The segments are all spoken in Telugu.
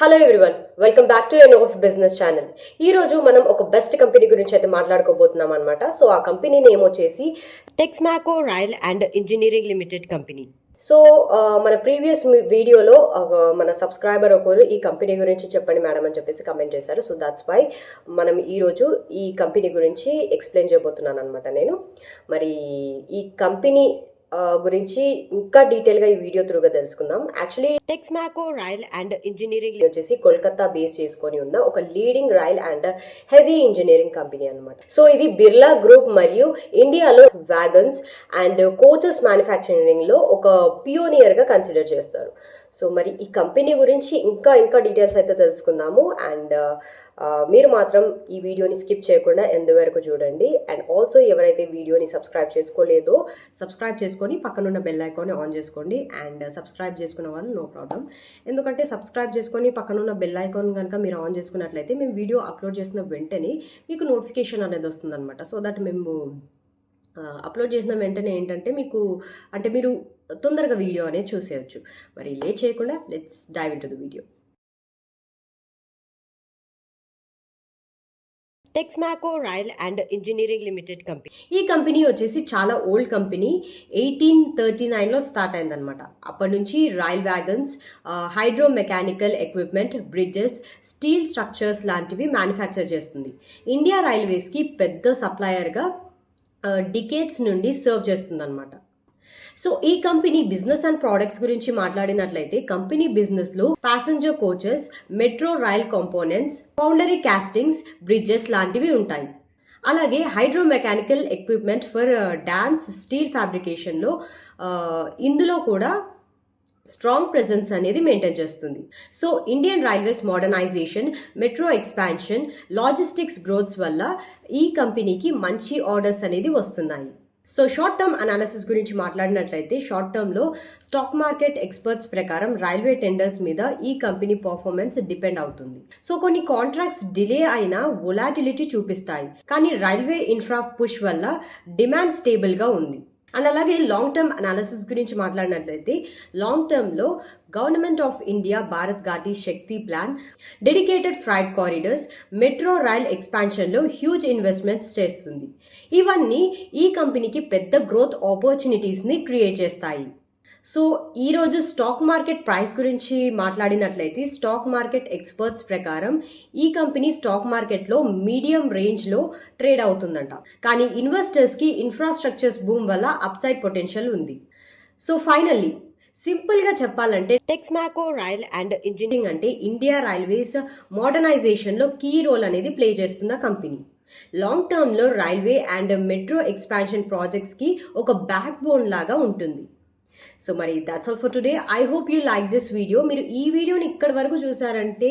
Hello everyone, welcome back to N of business channel. ఈ రోజు మనం ఒక బెస్ట్ కంపెనీ గురించి అయితే మాట్లాడుకోబోతున్నాం అనమాట. సో ఆ కంపెనీ నేమ్ వచ్చేసి Texmaco rail and engineering limited company. So మన ప్రీవియస్ వీడియోలో మన సబ్స్క్రైబర్ ఒకరు ఈ కంపెనీ గురించి చెప్పండి మేడం అని చెప్పేసి కమెంట్ చేశారు. సో దాట్స్ వై మనం ఈరోజు ఈ కంపెనీ గురించి ఎక్స్ప్లెయిన్ చేయబోతున్నాను అనమాట. నేను మరి ఈ కంపెనీ గురించి ఇంకా డీటెయిల్గా ఈ వీడియో త్రూగా తెలుసుకుందాం. Actually Texmaco rail and engineering వచ్చేసి కోల్కతా బేస్ చేసుకొని ఉన్న ఒక leading rail and heavy engineering company అనమాట. సో ఇది బిర్లా గ్రూప్ మరియు ఇండియాలో వ్యాగన్స్ అండ్ కోచెస్ మ్యానుఫ్యాక్చరింగ్ లో ఒక పియోనియర్ గా కన్సిడర్ చేస్తారు. సో మరి ఈ కంపెనీ గురించి ఇంకా డీటెయిల్స్ అయితే తెలుసుకుందాము. అండ్ మీరు మాత్రం ఈ వీడియోని స్కిప్ చేయకుండా ఎందు వరకు చూడండి. అండ్ ఆల్సో ఎవరైతే వీడియోని సబ్స్క్రైబ్ చేసుకోలేదో సబ్స్క్రైబ్ చేసుకొని పక్కనున్న బెల్ ఐకాన్ని ఆన్ చేసుకోండి. అండ్ సబ్స్క్రైబ్ చేసుకున్న వాళ్ళు నో ప్రాబ్లం, ఎందుకంటే సబ్స్క్రైబ్ చేసుకొని పక్కనున్న బెల్ ఐకాన్ కనుక మీరు ఆన్ చేసుకున్నట్లయితే మేము వీడియో అప్లోడ్ చేసిన వెంటనే మీకు నోటిఫికేషన్ అనేది వస్తుంది అనమాట. సో దట్ మేము అప్లోడ్ చేసిన వెంటనే ఏంటంటే మీరు తొందరగా వీడియో అనేది చూసేయచ్చు. మరి లేట్ చేయకుండా let's dive into the video. Texmaco rail and engineering limited company. ఈ కంపెనీ వచ్చేసి చాలా ఓల్డ్ కంపెనీ. 1839లో స్టార్ట్ అయిందనమాట. అప్పటి నుంచి rail wagons, hydro mechanical equipment, bridges, steel structures లాంటివి మ్యానుఫ్యాక్చర్ చేస్తుంది. ఇండియా రైల్వేస్కి పెద్ద సప్లయర్గా డికేట్స్ నుండి సర్వ్ చేస్తుంది అనమాట. సో ఈ కంపెనీ బిజినెస్ అండ్ ప్రోడక్ట్స్ గురించి మాట్లాడినట్లయితే కంపెనీ బిజినెస్ లో passenger coaches, metro rail components, foundry castings, bridges లాంటివి ఉంటాయి. అలాగే hydro mechanical equipment for dams, steel fabrication లో ఇందులో కూడా స్ట్రాంగ్ ప్రెజెన్స్ అనేది మెయింటైన్ చేస్తుంది. So Indian Railways modernisation, metro expansion, logistics growths వల్ల ఈ కంపెనీకి మంచి ఆర్డర్స్ అనేది వస్తున్నాయి. సో షార్ట్ టర్మ్ అనాలిసిస్ గురించి మాట్లాడినట్లయితే షార్ట్ టర్మ్లో స్టాక్ మార్కెట్ ఎక్స్పర్ట్స్ ప్రకారం రైల్వే టెండర్స్ మీద ఈ కంపెనీ పర్ఫార్మెన్స్ డిపెండ్ అవుతుంది. సో కొన్ని కాంట్రాక్ట్స్ డిలే అయినా వొలాటిలిటీ చూపిస్తాయి, కానీ రైల్వే ఇన్ఫ్రా పుష్ వల్ల డిమాండ్ స్టేబుల్గా ఉంది. అండ్ అలాగే లాంగ్ టర్మ్ అనాలిసిస్ గురించి మాట్లాడినట్లయితే లాంగ్ టర్మ్లో government of India Bharat Gati Shakti plan, dedicated freight corridors, metro rail ఎక్స్పాన్షన్లో హ్యూజ్ ఇన్వెస్ట్మెంట్స్ చేస్తుంది. ఇవన్నీ ఈ కంపెనీకి పెద్ద గ్రోత్ ఆపర్చునిటీస్ని క్రియేట్ చేస్తాయి. సో ఈరోజు స్టాక్ మార్కెట్ ప్రైస్ గురించి మాట్లాడినట్లయితే స్టాక్ మార్కెట్ ఎక్స్పర్ట్స్ ప్రకారం ఈ కంపెనీ స్టాక్ మార్కెట్లో మీడియం రేంజ్లో ట్రేడ్ అవుతుందంట. కానీ ఇన్వెస్టర్స్కి ఇన్ఫ్రాస్ట్రక్చర్స్ బూమ్ వల్ల అప్సైడ్ పొటెన్షియల్ ఉంది. సో ఫైనల్లీ సింపుల్గా చెప్పాలంటే టెక్స్మాకో రైల్ అండ్ ఇంజనీరింగ్ అంటే ఇండియా రైల్వేస్ మోడర్నైజేషన్లో కీ రోల్ అనేది ప్లే చేస్తున్న కంపెనీ. లాంగ్ టర్మ్లో రైల్వే అండ్ మెట్రో ఎక్స్పాన్షన్ ప్రాజెక్ట్స్కి ఒక బ్యాక్ బోన్ లాగా ఉంటుంది. సో మరి that's all for today. I hope you like this video. మీరు ఈ వీడియోని ఇక్కడి వరకు చూసారంటే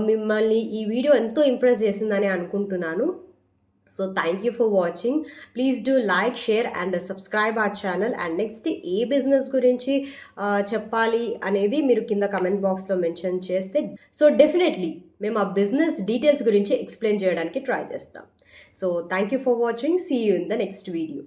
మిమ్మల్ని ఈ వీడియో ఎంతో ఇంప్రెస్ చేసిందని అనుకుంటున్నాను. So thank you for watching. Please do like, share and subscribe our channel. And next A business గురించి చెప్పాలి అనేది మీరు కింద కమెంట్ బాక్స్లో మెన్షన్ చేస్తే సో డెఫినెట్లీ మేము ఆ బిజినెస్ డీటెయిల్స్ గురించి ఎక్స్ప్లెయిన్ చేయడానికి ట్రై చేస్తాం. So thank you for watching. See you in the next video.